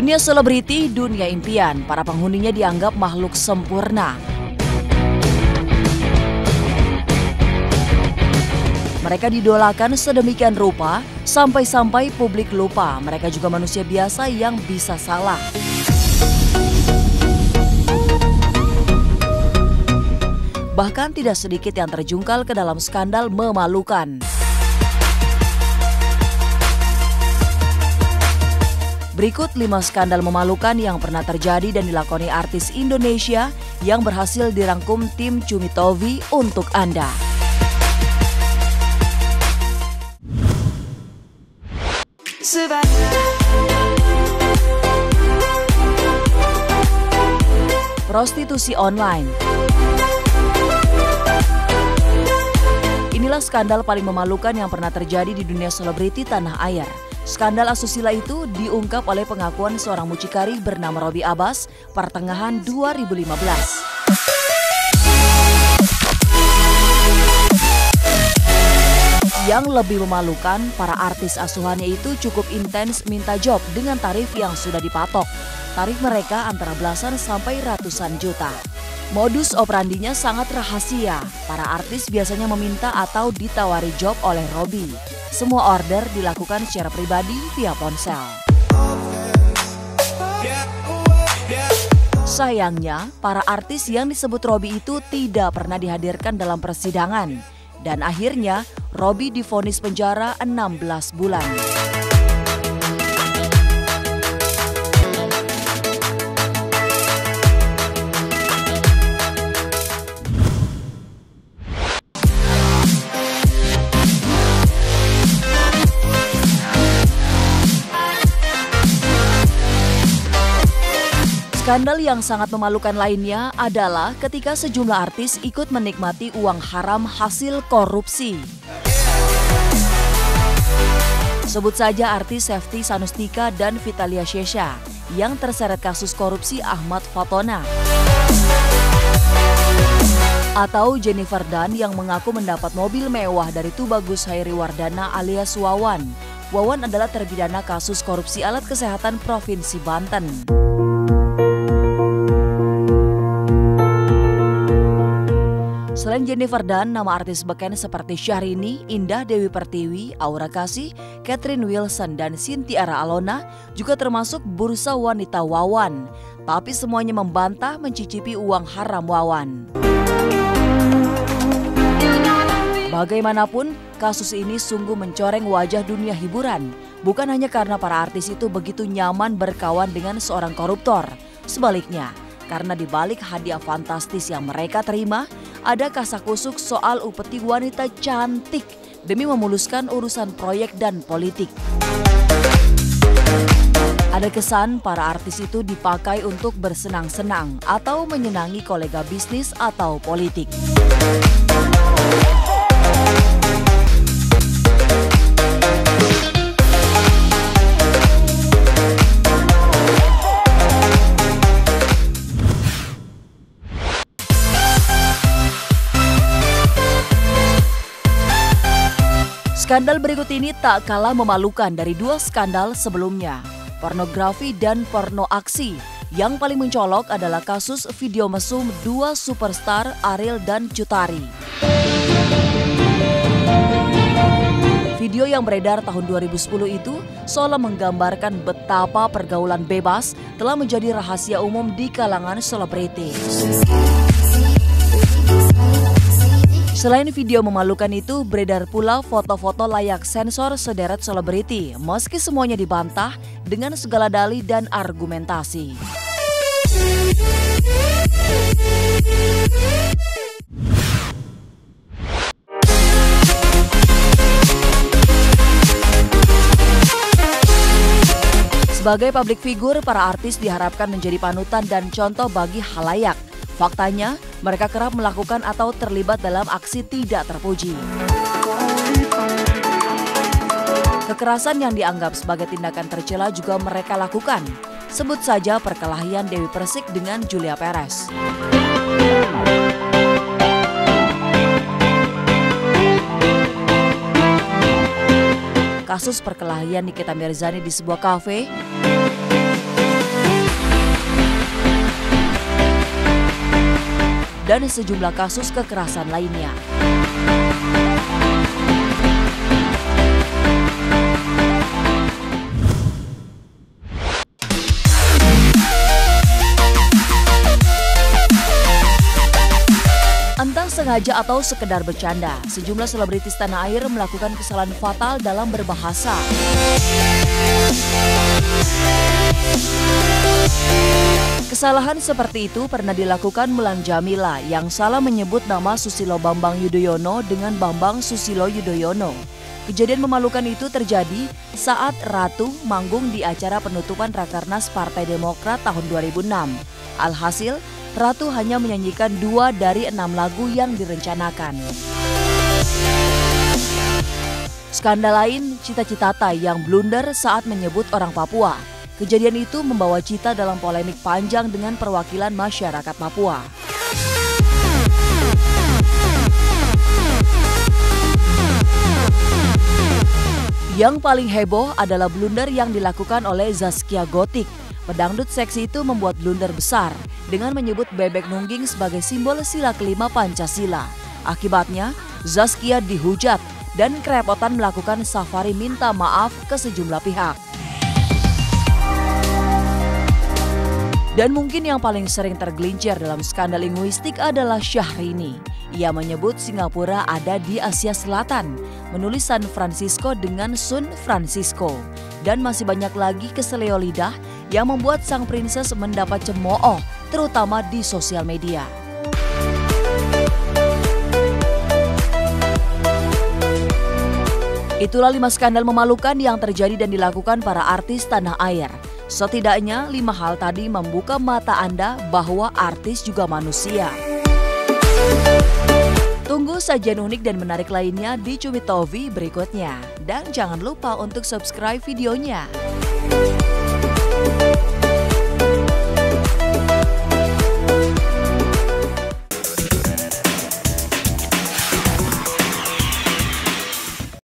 Dunia selebriti, dunia impian, para penghuninya dianggap makhluk sempurna. Mereka didolakan sedemikian rupa, sampai-sampai publik lupa mereka juga manusia biasa yang bisa salah. Bahkan tidak sedikit yang terjungkal ke dalam skandal memalukan. Berikut 5 skandal memalukan yang pernah terjadi dan dilakoni artis Indonesia yang berhasil dirangkum tim Cumi Tovi untuk Anda. Prostitusi online. Inilah skandal paling memalukan yang pernah terjadi di dunia selebriti tanah air. Skandal asusila itu diungkap oleh pengakuan seorang mucikari bernama Robby Abbas pertengahan 2015. Yang lebih memalukan, para artis asuhannya itu cukup intens minta job dengan tarif yang sudah dipatok. Tarif mereka antara belasan sampai ratusan juta. Modus operandinya sangat rahasia. Para artis biasanya meminta atau ditawari job oleh Robby. Semua order dilakukan secara pribadi via ponsel. Sayangnya, para artis yang disebut Robby itu tidak pernah dihadirkan dalam persidangan. Dan akhirnya, Robby divonis penjara 16 bulan. Skandal yang sangat memalukan lainnya adalah ketika sejumlah artis ikut menikmati uang haram hasil korupsi. Sebut saja artis Sefty Sanustika dan Vitalia Shesha yang terseret kasus korupsi Ahmad Fatona. Atau Jennifer Dunn yang mengaku mendapat mobil mewah dari Tubagus Hairiwardana alias Wawan. Wawan adalah terpidana kasus korupsi alat kesehatan Provinsi Banten. Selain Jennifer Dunn, nama artis beken seperti Syahrini, Indah Dewi Pertiwi, Aura Kasih, Catherine Wilson, dan Sintiara Alona juga termasuk bursa wanita Wawan. Tapi semuanya membantah mencicipi uang haram Wawan. Bagaimanapun, kasus ini sungguh mencoreng wajah dunia hiburan. Bukan hanya karena para artis itu begitu nyaman berkawan dengan seorang koruptor. Sebaliknya, karena di balik hadiah fantastis yang mereka terima, ada kasakusuk soal upeti wanita cantik demi memuluskan urusan proyek dan politik. Ada kesan para artis itu dipakai untuk bersenang-senang atau menyenangi kolega bisnis atau politik. Skandal berikut ini tak kalah memalukan dari 2 skandal sebelumnya, pornografi dan porno aksi. Yang paling mencolok adalah kasus video mesum 2 superstar Ariel dan Cut Tari. Video yang beredar tahun 2010 itu seolah menggambarkan betapa pergaulan bebas telah menjadi rahasia umum di kalangan selebriti. Selain video memalukan itu, beredar pula foto-foto layak sensor sederet selebriti, meski semuanya dibantah dengan segala dalih dan argumentasi. Sebagai publik figur, para artis diharapkan menjadi panutan dan contoh bagi khalayak. Faktanya, mereka kerap melakukan atau terlibat dalam aksi tidak terpuji. Kekerasan yang dianggap sebagai tindakan tercela juga mereka lakukan. Sebut saja perkelahian Dewi Persik dengan Julia Perez. Kasus perkelahian Nikita Mirzani di sebuah kafe dan sejumlah kasus kekerasan lainnya. Entah sengaja atau sekedar bercanda, sejumlah selebritis tanah air melakukan kesalahan fatal dalam berbahasa. Kesalahan seperti itu pernah dilakukan Mulan Jameela yang salah menyebut nama Susilo Bambang Yudhoyono dengan Bambang Susilo Yudhoyono. Kejadian memalukan itu terjadi saat Ratu manggung di acara penutupan Rakernas Partai Demokrat tahun 2006. Alhasil, Ratu hanya menyanyikan 2 dari 6 lagu yang direncanakan. Skandal lain, Cita Citata yang blunder saat menyebut orang Papua. Kejadian itu membawa Cita dalam polemik panjang dengan perwakilan masyarakat Papua. Yang paling heboh adalah blunder yang dilakukan oleh Zaskia Gotik. Pedangdut seksi itu membuat blunder besar dengan menyebut bebek nungging sebagai simbol sila kelima Pancasila. Akibatnya, Zaskia dihujat dan kerepotan melakukan safari minta maaf ke sejumlah pihak. Dan mungkin yang paling sering tergelincir dalam skandal linguistik adalah Syahrini. Ia menyebut Singapura ada di Asia Selatan, menulis San Francisco dengan Sun Francisco. Dan masih banyak lagi keseleo lidah yang membuat sang princess mendapat cemooh, terutama di sosial media. Itulah 5 skandal memalukan yang terjadi dan dilakukan para artis tanah air. Setidaknya 5 hal tadi membuka mata Anda bahwa artis juga manusia. Tunggu sajian unik dan menarik lainnya di Cumi TV berikutnya. Dan jangan lupa untuk subscribe videonya.